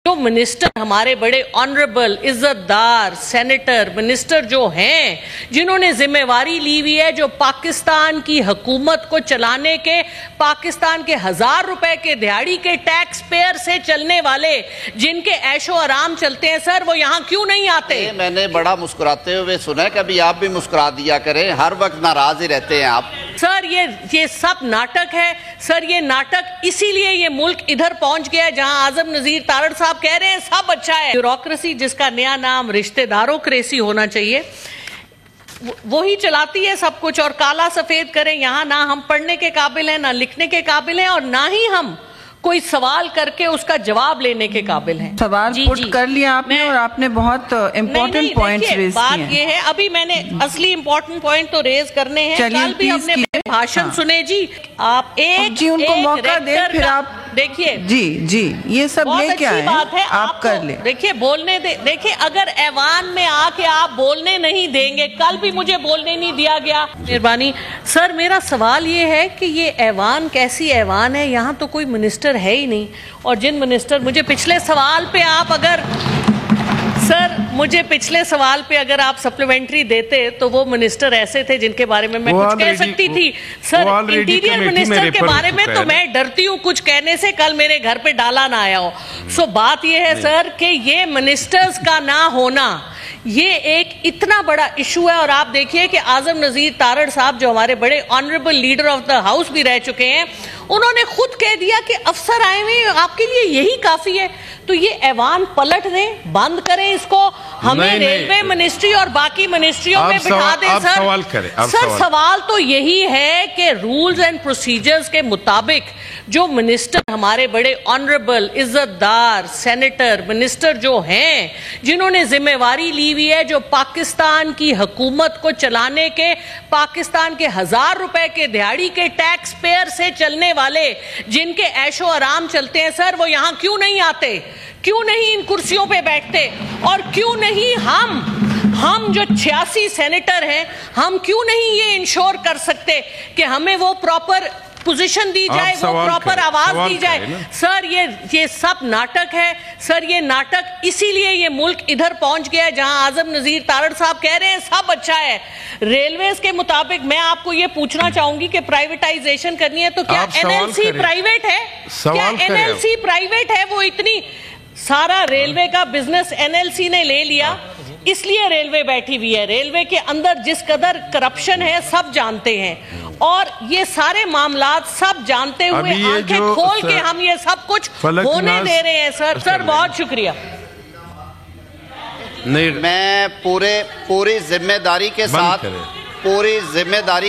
जो मिनिस्टर हमारे बड़े ऑनरेबल इज्जतदार सेनेटर मिनिस्टर जो हैं, जिन्होंने जिम्मेवारी ली हुई है, जो पाकिस्तान की हुकूमत को चलाने के, पाकिस्तान के 1000 रुपए के दिहाड़ी के टैक्स पेयर से चलने वाले, जिनके ऐशो आराम चलते हैं, सर वो यहाँ क्यों नहीं आते? मैंने बड़ा मुस्कुराते हुए सुना है, कभी आप भी मुस्कुरा दिया करें, हर वक्त नाराज ही रहते हैं आप। सर ये सब नाटक है सर, ये नाटक इसीलिए ये मुल्क इधर पहुंच गया है जहां आजम नजीर तारड़ साहब कह रहे हैं सब अच्छा है। ब्यूरोक्रेसी, जिसका नया नाम रिश्तेदारोक्रेसी होना चाहिए, वही चलाती है सब कुछ और काला सफेद करें। यहाँ ना हम पढ़ने के काबिल हैं, ना लिखने के काबिल हैं, और ना ही हम कोई सवाल करके उसका जवाब लेने के काबिल हैं। सवाल पुट कर लिया आपने और आपने बहुत इम्पोर्टेंट पॉइंट्स रेज किए। बात ये है, अभी मैंने असली इम्पोर्टेंट पॉइंट तो रेज करने हैं। कल भी हमने भाषण सुने जी, आप एक उनको मौका दें, फिर आप देखिए जी ये सब लेके आए, बात है, आप कर ले। देखिए बोलने दे, देखिए अगर ऐवान में आके आप बोलने नहीं देंगे, कल भी मुझे बोलने नहीं दिया गया, मेहरबानी सर। मेरा सवाल ये है कि ये ऐवान कैसी ऐवान है, यहाँ तो कोई मिनिस्टर है ही नहीं। और जिन मिनिस्टर, मुझे पिछले सवाल पे आप अगर सर मुझे पिछले सवाल पे अगर आप सप्लीमेंट्री देते तो वो मिनिस्टर ऐसे थे जिनके बारे में मैं कुछ कह सकती थी। सर इंटीरियर मिनिस्टर के बारे में तो मैं डरती हूँ कुछ कहने से, कल मेरे घर पे डाला ना आया हो। सो बात ये है सर कि ये मिनिस्टर्स का ना होना ये एक इतना बड़ा इशू है। और आप देखिए कि आजम नजीर तारड़ साहब, जो हमारे बड़े honourable leader of the house भी रह चुके हैं, उन्होंने खुद कह दिया कि अफसर आए हुए आपके लिए यही काफी है। तो ये ऐवान पलट दें, बंद करें इसको, हमें रेलवे मिनिस्ट्री और बाकी मिनिस्ट्रियों में बिठा दें। सर सवाल करें, सर सवाल तो यही है कि रूल्स एंड प्रोसीजर्स के मुताबिक जो मिनिस्टर हमारे बड़े ऑनरेबल इज्जतदार सेनेटर मिनिस्टर जो हैं, जिन्होंने जिम्मेवारी ली हुई है, जो पाकिस्तान की हुकूमत को चलाने के, पाकिस्तान के 1000 रुपए के दिहाड़ी के टैक्स पेयर से चलने वाले, जिनके ऐशो आराम चलते हैं, सर वो यहाँ क्यों नहीं आते? क्यों नहीं इन कुर्सियों पे बैठते? और क्यों नहीं हम जो 86 सेनेटर हैं, हम क्यों नहीं ये इंश्योर कर सकते कि हमें वो प्रॉपर पोजीशन दी जाए, वो प्रॉपर आवाज दी जाए? सर ये सब नाटक है सर, ये नाटक इसीलिए ये मुल्क इधर पहुंच गया है जहां आजम नजीर तारड़ साहब कह रहे हैं सब अच्छा है। रेलवेज के मुताबिक मैं आपको ये पूछना चाहूंगी कि प्राइवेटाइजेशन करनी है तो क्या एनएलसी प्राइवेट है? क्या एनएलसी प्राइवेट है? वो इतनी सारा रेलवे का बिजनेस एनएलसी ने ले लिया, इसलिए रेलवे बैठी हुई है। रेलवे के अंदर जिस कदर करप्शन है सब जानते हैं, और ये सारे मामलात सब जानते हुए आंखें खोल के हम ये सब कुछ होने दे रहे हैं। सर बहुत शुक्रिया। मैं पूरी जिम्मेदारी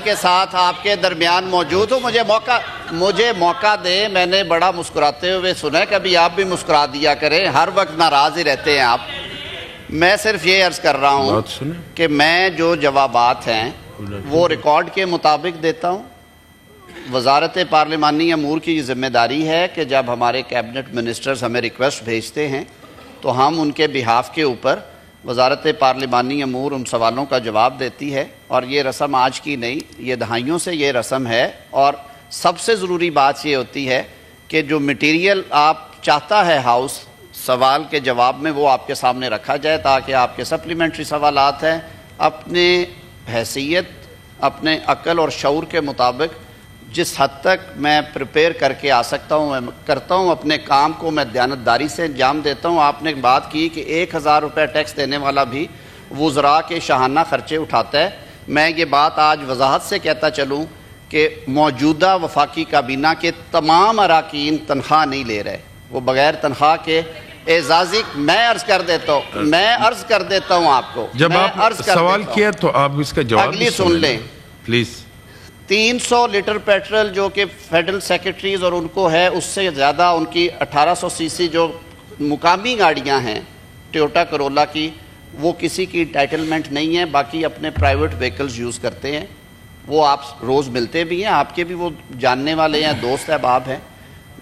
के साथ आपके दरमियान मौजूद हूँ। मुझे मौका दे। मैंने बड़ा मुस्कुराते हुए सुना है, कभी आप भी मुस्कुरा दिया करें, हर वक्त नाराज ही रहते हैं आप। मैं सिर्फ ये अर्ज कर रहा हूँ कि मैं जो जवाबात हैं वो रिकॉर्ड के मुताबिक देता हूँ। वजारत पार्लिमानी अमूर की जिम्मेदारी है कि जब हमारे कैबिनेट मिनिस्टर्स हमें रिक्वेस्ट भेजते हैं तो हम उनके बिहाफ के ऊपर वजारत पार्लिमानी अमूर उन सवालों का जवाब देती है। और ये रस्म आज की नहीं, ये दहाइयों से ये रस्म है। और सबसे ज़रूरी बात ये होती है कि जो मटीरियल आप चाहता है हाउस सवाल के जवाब में, वो आपके सामने रखा जाए ताकि आपके सप्लीमेंट्री सवालात हैं अपने हैसियत, अपने अक्ल और शऊर के मुताबिक जिस हद तक मैं प्रिपेयर करके आ सकता हूँ मैं करता हूँ। अपने काम को मैं दयानतदारी से अंजाम देता हूँ। आपने बात की कि 1000 रुपये टैक्स देने वाला भी वुज़रा के शाहाना खर्चे उठाता है। मैं ये बात आज वजाहत से कहता चलूँ कि मौजूदा वफाकी काबीना के तमाम अराकीन तनख्वाह नहीं ले रहे, वो बगैर तनख्वाह के एजाजी। मैं अर्ज कर देता हूँ आपको, जब आप सवाल किया तो आप इसका जवाब अगली सुन लें प्लीज। 300 लीटर पेट्रोल जो कि फेडरल सेक्रेटरीज और उनको है, उससे ज़्यादा उनकी 1800 सीसी जो मुकामी गाड़ियां हैं टोयोटा करोला की, वो किसी की टाइटलमेंट नहीं है, बाकी अपने प्राइवेट व्हीकल्स यूज़ करते हैं। वो आप रोज़ मिलते भी हैं, आपके भी वो जानने वाले हैं, दोस्त अहबाब हैं।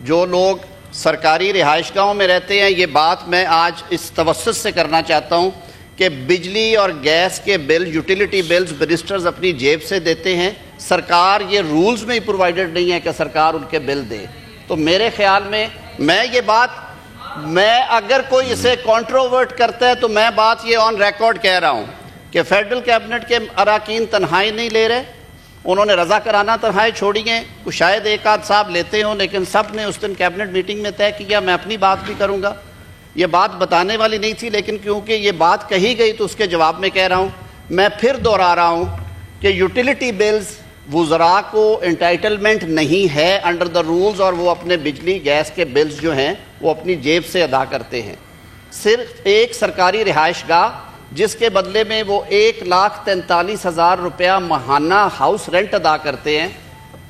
जो लोग सरकारी रिहाइशगाहों में रहते हैं, ये बात मैं आज इस तवस्सुत से करना चाहता हूँ कि बिजली और गैस के बिल, यूटिलिटी बिल्स मिनिस्टर्स अपनी जेब से देते हैं। सरकार ये रूल्स में ही प्रोवाइडेड नहीं है कि सरकार उनके बिल दे। तो मेरे ख्याल में मैं ये बात میں اگر کوئی اسے کانٹروورٹ کرتا ہے تو میں بات یہ آن ریکارڈ کہہ رہا ہوں کہ فیڈرل کیبنٹ کے اراکین تنہائی نہیں لے رہے, انہوں نے رضا کرانہ تنہائی چھوڑی ہیں, شاید ایک آدھ صاحب لیتے ہوں, لیکن سب نے اس دن کیبنٹ میٹنگ میں طے کیا. میں اپنی بات بھی کروں گا, یہ بات بتانے والی نہیں تھی لیکن کیونکہ یہ بات کہی گئی تو اس کے جواب میں کہہ رہا ہوں. میں پھر دوہرا رہا ہوں کہ یوٹیلیٹی بلز وزراء کو انٹائٹلمنٹ نہیں ہے انڈر دا رولز, اور وہ اپنے بجلی گیس کے بلز جو ہیں وہ اپنی جیب سے ادا کرتے ہیں. صرف ایک سرکاری رہائش گاہ جس کے بدلے میں وہ 1,43,000 روپیہ ماہانہ ہاؤس رینٹ ادا کرتے ہیں,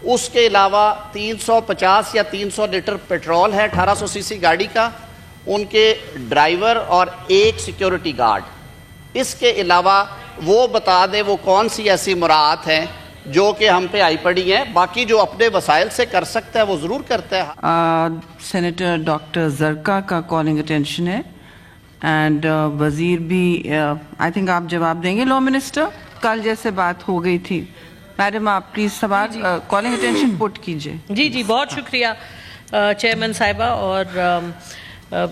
اس کے علاوہ 350 یا 300 لیٹر پیٹرول ہے 1800 سی سی گاڑی کا, ان کے ڈرائیور اور ایک سیکیورٹی گارڈ. اس کے علاوہ وہ بتا دے وہ کون سی ایسی مراعات ہیں جو کہ ہم پہ آئی پڑی ہیں. باقی جو اپنے وسائل سے کر سکتا ہے وہ ضرور کرتا ہے. سینیٹر ڈاکٹر زرکا کا کالنگ اٹینشن ہے, اینڈ وزیر بھی آئی تھنک آپ جواب دیں گے. لا منسٹر, کل جیسے بات ہو گئی تھی, میڈم آپ پلیز سوال کالنگ اٹینشن پٹ کیجئے. جی بہت شکریہ چیئرمین صاحبہ, اور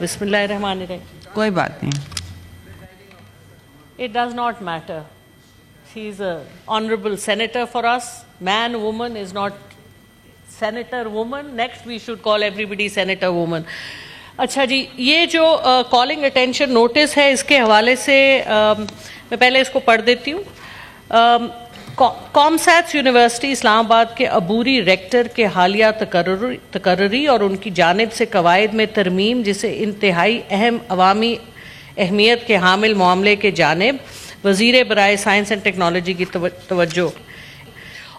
بسم اللہ الرحمن الرحیم. کوئی بات نہیں. It does not matter. She is an honorable senator for us. Man, woman is not senator woman. Next we should call everybody senator woman. اچھا جی, یہ جو کالنگ اٹینشن نوٹس ہے اس کے حوالے سے میں پہلے اس کو پڑھ دیتی ہوں. کامسیٹس یونیورسٹی اسلام آباد کے عبوری ریکٹر کے حالیہ تقرری اور ان کی جانب سے قواعد میں ترمیم, جسے انتہائی اہم عوامی اہمیت کے حامل معاملے کے جانب وزیر برائے سائنس اینڈ ٹیکنالوجی کی توجہ.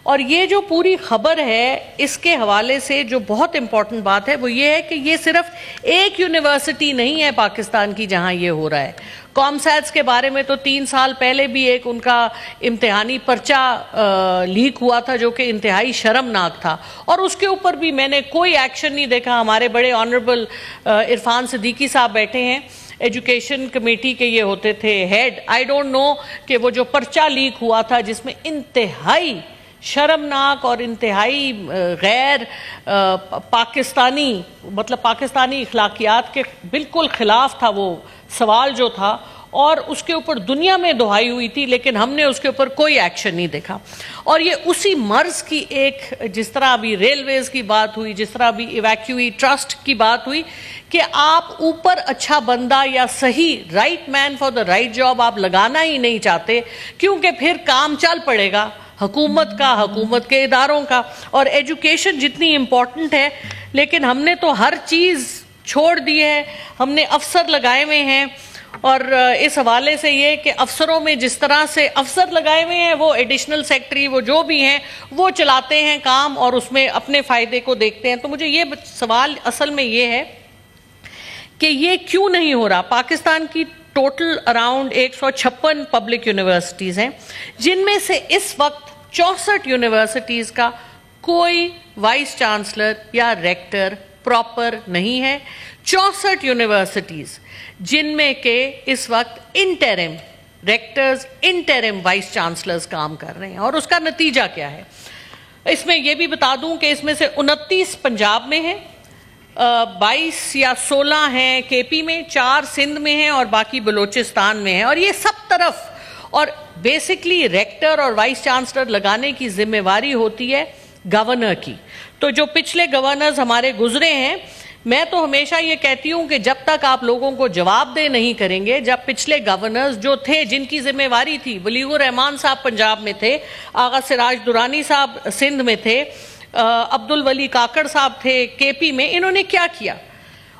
اور یہ جو پوری خبر ہے اس کے حوالے سے جو بہت امپورٹنٹ بات ہے وہ یہ ہے کہ یہ صرف ایک یونیورسٹی نہیں ہے پاکستان کی جہاں یہ ہو رہا ہے. کامسیٹس کے بارے میں تو 3 سال پہلے بھی ایک ان کا امتحانی پرچہ لیک ہوا تھا جو کہ انتہائی شرمناک تھا, اور اس کے اوپر بھی میں نے کوئی ایکشن نہیں دیکھا. ہمارے بڑے آنریبل عرفان صدیقی صاحب بیٹھے ہیں, ایجوکیشن کمیٹی کے یہ ہوتے تھے ہیڈ. آئی ڈونٹ نو کہ وہ جو پرچہ لیک ہوا تھا جس میں انتہائی شرمناک اور انتہائی غیر پاکستانی, مطلب پاکستانی اخلاقیات کے بالکل خلاف تھا وہ سوال جو تھا, اور اس کے اوپر دنیا میں دہائی ہوئی تھی, لیکن ہم نے اس کے اوپر کوئی ایکشن نہیں دیکھا. اور یہ اسی مرض کی ایک, جس طرح ابھی ریلویز کی بات ہوئی, جس طرح ابھی ایویکیوی ٹرسٹ کی بات ہوئی, کہ آپ اوپر اچھا بندہ یا صحیح right man for the right job آپ لگانا ہی نہیں چاہتے, کیونکہ پھر کام چل پڑے گا حکومت کا, حکومت کے اداروں کا. اور ایجوکیشن جتنی امپورٹنٹ ہے, لیکن ہم نے تو ہر چیز چھوڑ دی ہے, ہم نے افسر لگائے ہوئے ہیں. اور اس حوالے سے یہ کہ افسروں میں جس طرح سے افسر لگائے ہوئے ہیں, وہ ایڈیشنل سیکٹری وہ جو بھی ہیں وہ چلاتے ہیں کام اور اس میں اپنے فائدے کو دیکھتے ہیں. تو مجھے یہ سوال اصل میں یہ ہے کہ یہ کیوں نہیں ہو رہا. پاکستان کی ٹوٹل اراؤنڈ 156 پبلک یونیورسٹیز ہیں, جن میں سے اس وقت 64 یونیورسٹیز کا کوئی وائس چانسلر یا ریکٹر پراپر نہیں ہے. 64 یونیورسٹیز جن میں کہ اس وقت interim rectors, interim vice chancellors کام کر رہے ہیں. اور اس کا نتیجہ کیا ہے, اس میں یہ بھی بتا دوں کہ اس میں سے 29 پنجاب میں ہیں, 22 یا 16 ہیں کے پی میں, 4 سندھ میں ہیں اور باقی بلوچستان میں ہیں. اور یہ سب طرف, اور بیسکلی ریکٹر اور وائس چانسلر لگانے کی ذمہ واری ہوتی ہے گورنر کی. تو جو پچھلے گورنرز ہمارے گزرے ہیں, میں تو ہمیشہ یہ کہتی ہوں کہ جب تک آپ لوگوں کو جواب دہ نہیں کریں گے, جب پچھلے گورنرز جو تھے جن کی ذمہ واری تھی, ولیغ الرحمان صاحب پنجاب میں تھے, آغا سراج درانی صاحب سندھ میں تھے, عبد الولی کاکڑ صاحب تھے کے پی میں, انہوں نے کیا کیا؟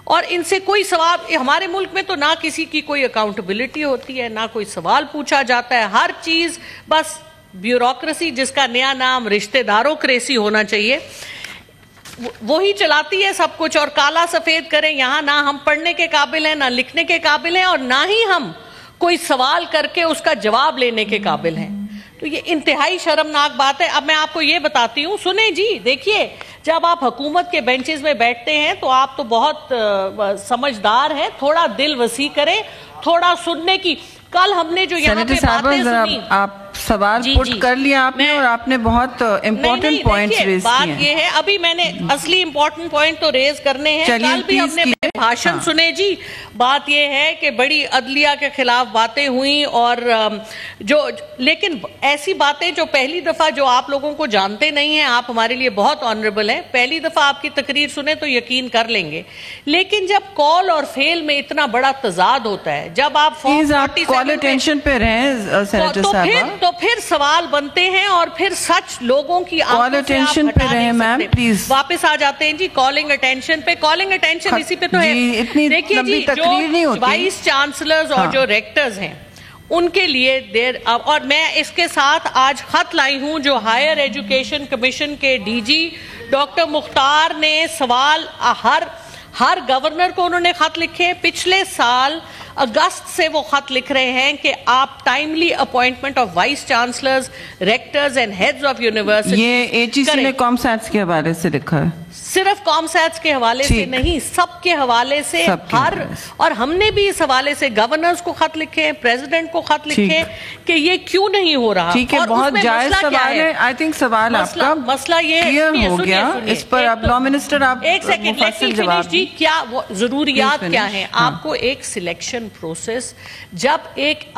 اور ان سے کوئی سوال, ہمارے ملک میں تو نہ کسی کی کوئی اکاؤنٹیبلٹی ہوتی ہے, نہ کوئی سوال پوچھا جاتا ہے. ہر چیز بس بیوروکریسی, جس کا نیا نام رشتہ داروکریسی ہونا چاہیے, وہی چلاتی ہے سب کچھ. اور کالا سفید کریں, یہاں نہ ہم پڑھنے کے قابل ہیں, نہ لکھنے کے قابل ہیں, اور نہ ہی ہم کوئی سوال کر کے اس کا جواب لینے کے قابل ہیں. تو یہ انتہائی شرمناک بات ہے. اب میں آپ کو یہ بتاتی ہوں, سنیں جی, دیکھیے, جب آپ حکومت کے بینچز میں بیٹھتے ہیں تو آپ تو بہت سمجھدار ہیں, تھوڑا دل وسیع کریں, تھوڑا سننے کی. کل ہم نے جو یہاں پہ باتیں سنی, آپ سوال پٹ کر لیا آپ نے, اور آپ نے بہت امپورٹنٹ پوائنٹس ریز کیے ہیں. بات یہ ہے, ابھی میں نے اصلی امپورٹنٹ پوائنٹ تو ریز کرنے ہیں. کل بھی ہم نے भाषण सुने जी। बात यह है कि बड़ी अदलिया के खिलाफ बातें हुई और लेकिन ऐसी बातें जो पहली दफा, जो आप लोगों को जानते नहीं हैं, आप हमारे लिए बहुत ऑनरेबल हैं, पहली दफा आपकी तकरीर सुने तो यकीन कर लेंगे, लेकिन जब कॉल और फेल में इतना बड़ा तजाद होता है, जब आप कॉल टेंशन पे रहे सेनेटर साहब, तो फिर सवाल बनते हैं और फिर सच लोगों की कॉल अटेंशन पे रहे मैम, प्लीज वापस आ जाते हैं जी कॉलिंग अटेंशन पे। कॉलिंग अटेंशन इसी पे तो है। देखिए जी, जो वाइस चांसलर्स और जो रेक्टर्स हैं उनके लिए और मैं इसके साथ आज खत लाई हूं जो हायर एजुकेशन कमीशन के डीजी डॉक्टर मुख्तार ने सवाल हर गवर्नर को उन्होंने खत लिखे। पिछले साल अगस्त से वो खत लिख रहे हैं कि आप timely appointment of vice chancellors, rectors and heads of university. ये एचईसी ने कॉमसैट्स के हवाले से लिखा है, सिर्फ कॉमसैट्स के हवाले से नहीं, सबके हवाले से और हमने भी इस हवाले से गवर्नर्स को खत लिखे हैं, प्रेसिडेंट को खत लिखे कि ये क्यों नहीं हो रहा। ठीक है, बहुत जायज सवाल है। आई थिंक सवाल आपका मसला ये क्लियर हो गया। इस पर अब लॉ मिनिस्टर आप एक सेकंड लेकिन फिनिश जी, क्या वो जरूरियात क्या है? आपको एक सिलेक्शन प्रोसेस, जब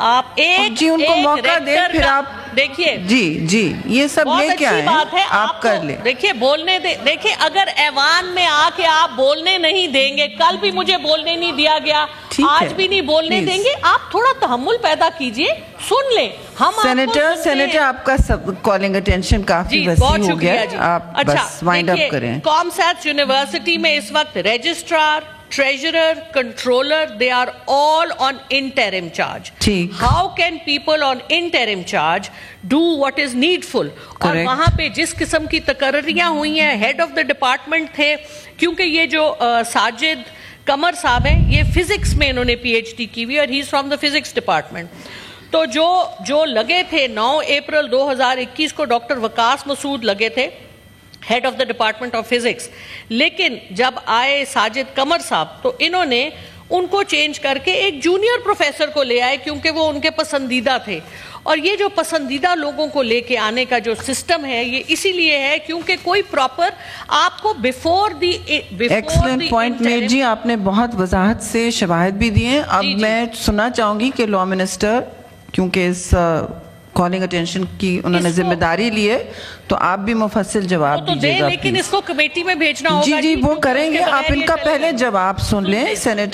आप जी उनको मौका दे, फिर आप देखिए जी ये सब लेके आए, बात है, आप कर ले। देखिए बोलने दे, देखिए अगर ऐवान में आके आप बोलने नहीं देंगे, कल भी मुझे बोलने नहीं दिया गया, आज भी नहीं बोलने देंगे, आप थोड़ा तहम्मुल पैदा कीजिए, सुन ले। हम सेनेटर आपका सब कॉलिंग अटेंशन काफी वसी हो गया, आप बस वाइंड अप करें। कॉमसैट्स यूनिवर्सिटी में इस वक्त registrar, treasurer, controller, they are all on interim charge. How can people on interim charge do what is needful? और वहां पे जिस किस्म की तकर्रियां हुई हैं, हेड ऑफ द डिपार्टमेंट थे, क्योंकि ये जो साजिद कमर साहब हैं, ये फिजिक्स में इन्होंने पीएचडी की हुई और he is from the physics department. तो जो लगे थे 9 अप्रैल 2021 को डॉक्टर वकास मसूद लगे थे, head of the department of physics, लेकिन जब आए साजिद कमर साहब तो इन्होंने उनको चेंज करके एक जूनियर प्रोफेसर को ले आए क्योंकि वो उनके पसंदीदा थे। और ये जो पसंदीदा लोगों को लेके आने का जो सिस्टम है, ये इसीलिए है क्योंकि कोई प्रॉपर आपको before the excellent point made जी, आपने बहुत वजाहत से शवाहिद भी दिए। अब मैं सुनना चाहूंगी कि लॉ मिनिस्टर, क्योंकि इस कॉलिंग अटेंशन की उन्होंने जिम्मेदारी ली है, तो आप भी मुफस्सिल जवाब दीजिएगा, लेकिन इसको कमेटी में भेजना होगा। जी वो करेंगे। आप इनका पहले जवाब सुन लें सेनेटर।